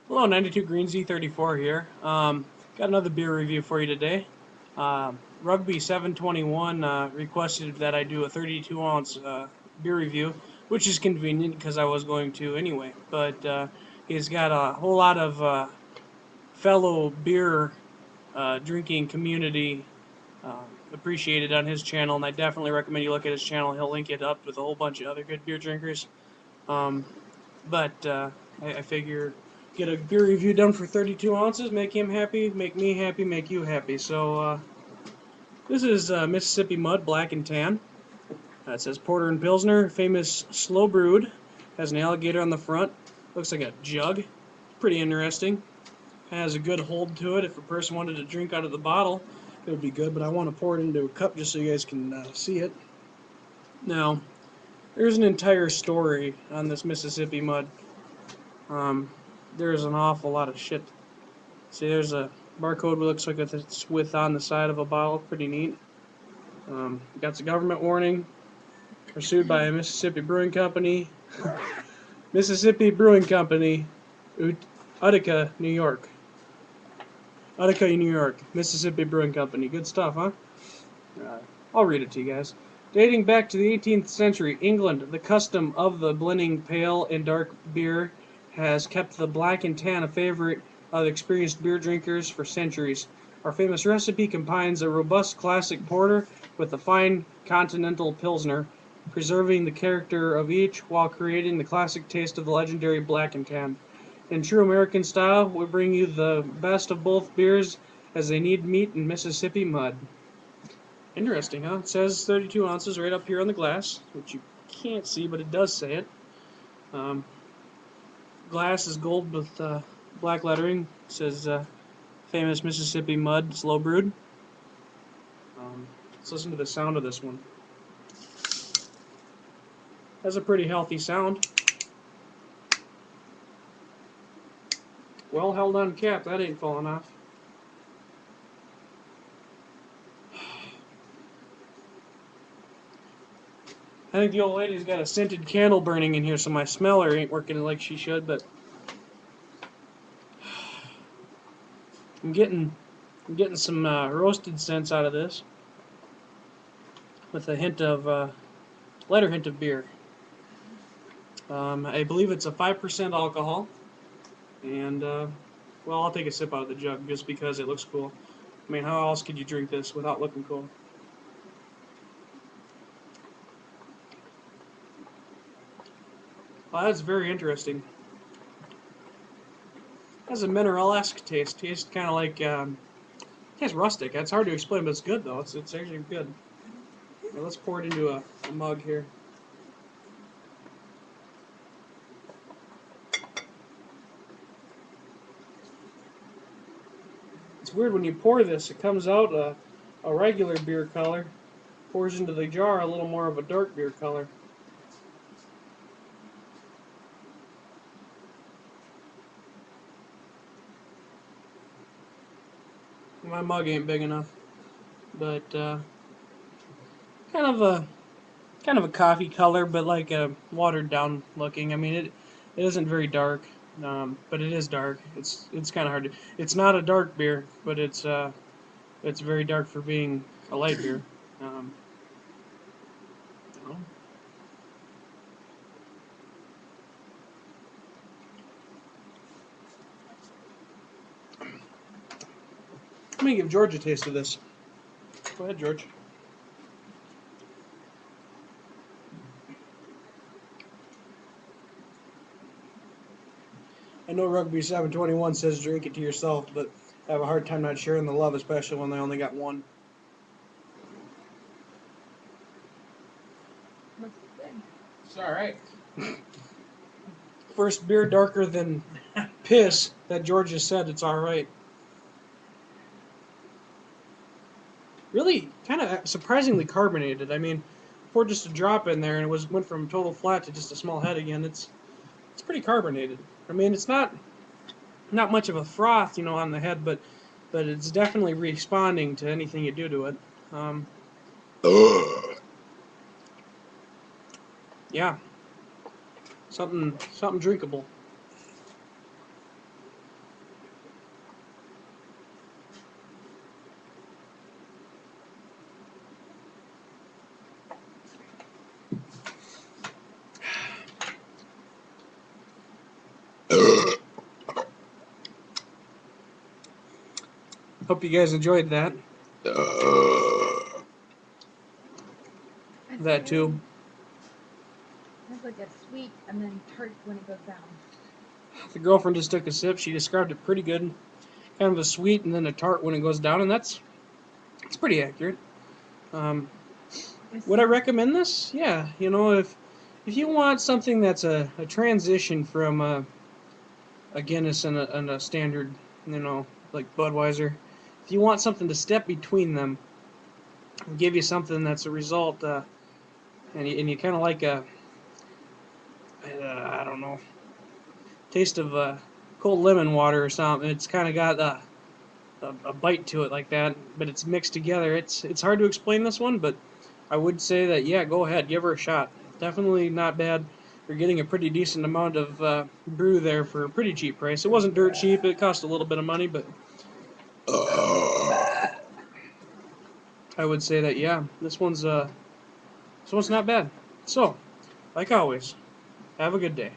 Hello, 92greenz34 here. Got another beer review for you today. Rugby 721 requested that I do a 32-ounce beer review, which is convenient because I was going to anyway. But he's got a whole lot of fellow beer drinking community appreciated on his channel, and I definitely recommend you look at his channel. He'll link it up with a whole bunch of other good beer drinkers. Um, but I figure get a beer review done for 32 ounces, make him happy, make me happy, make you happy. So this is Mississippi Mud Black and Tan. It says Porter and Pilsner, famous slow brewed. Has an alligator on the front. Looks like a jug. Pretty interesting. Has a good hold to it. If a person wanted to drink out of the bottle, it would be good. But I want to pour it into a cup just so you guys can see it. Now, there's an entire story on this Mississippi Mud. There's an awful lot of shit. See, there's a barcode looks like it's with on the side of a bottle. Pretty neat. Got the government warning. Pursued by a Mississippi Brewing Company. Mississippi Brewing Company, Utica, New York. Utica, New York. Mississippi Brewing Company. Good stuff, huh? I'll read it to you guys. Dating back to the 18th century, England, the custom of the blending pale and dark beer has kept the black and tan a favorite of experienced beer drinkers for centuries. Our famous recipe combines a robust classic porter with a fine continental pilsner, preserving the character of each while creating the classic taste of the legendary black and tan. In true American style, we bring you the best of both beers as they need meat in Mississippi mud. Interesting, huh? It says 32 ounces right up here on the glass, which you can't see, but it does say it. Glass is gold with black lettering. It says famous Mississippi mud, slow brewed. Let's listen to the sound of this one. Has a pretty healthy sound. Well held on cap, that ain't falling off. I think the old lady's got a scented candle burning in here, so my smeller ain't working like she should, but I'm getting some roasted scents out of this, with a hint of lighter hint of beer. I believe it's a 5% alcohol, and well, I'll take a sip out of the jug just because it looks cool. I mean, how else could you drink this without looking cool? Well, that's very interesting. It has a mineral-esque taste. Tastes kind of like, tastes rustic. It's hard to explain, but it's good though. It's actually good. Now let's pour it into a mug here. It's weird when you pour this. It comes out a regular beer color, pours into the jar a little more of a dark beer color. My mug ain't big enough, but kind of a coffee color, but like a watered down looking. I mean, it isn't very dark, but it is dark. It's kind of hard to. It's not a dark beer, but it's very dark for being a light beer. Well, let me give George a taste of this. Go ahead, George. I know Rugby 721 says drink it to yourself, but I have a hard time not sharing the love, especially when they only got one. It's alright. First beer darker than piss that George has said it's alright. Really kind of surprisingly carbonated. I mean, poured just a drop in there and it went from total flat to just a small head again. It's pretty carbonated. I mean, it's not much of a froth, on the head, but it's definitely responding to anything you do to it. Yeah, something drinkable. Hope you guys enjoyed that. That too. It's like a sweet and then tart when it goes down. The girlfriend just took a sip. She described it pretty good. Kind of a sweet and then a tart when it goes down, and it's pretty accurate. Would I recommend this? Yeah, you know, if you want something that's a transition from a Guinness and a standard, you know, like Budweiser, if you want something to step between them and give you something that's a result, and you kind of like a, I don't know, taste of cold lemon water or something. It's kind of got a bite to it like that, but it's mixed together. It's hard to explain this one, but I would say that, yeah, go ahead, give her a shot. Definitely not bad. You're getting a pretty decent amount of brew there for a pretty cheap price. It wasn't dirt cheap. It cost a little bit of money, but I would say that, yeah, this one's not bad. So, like always, have a good day.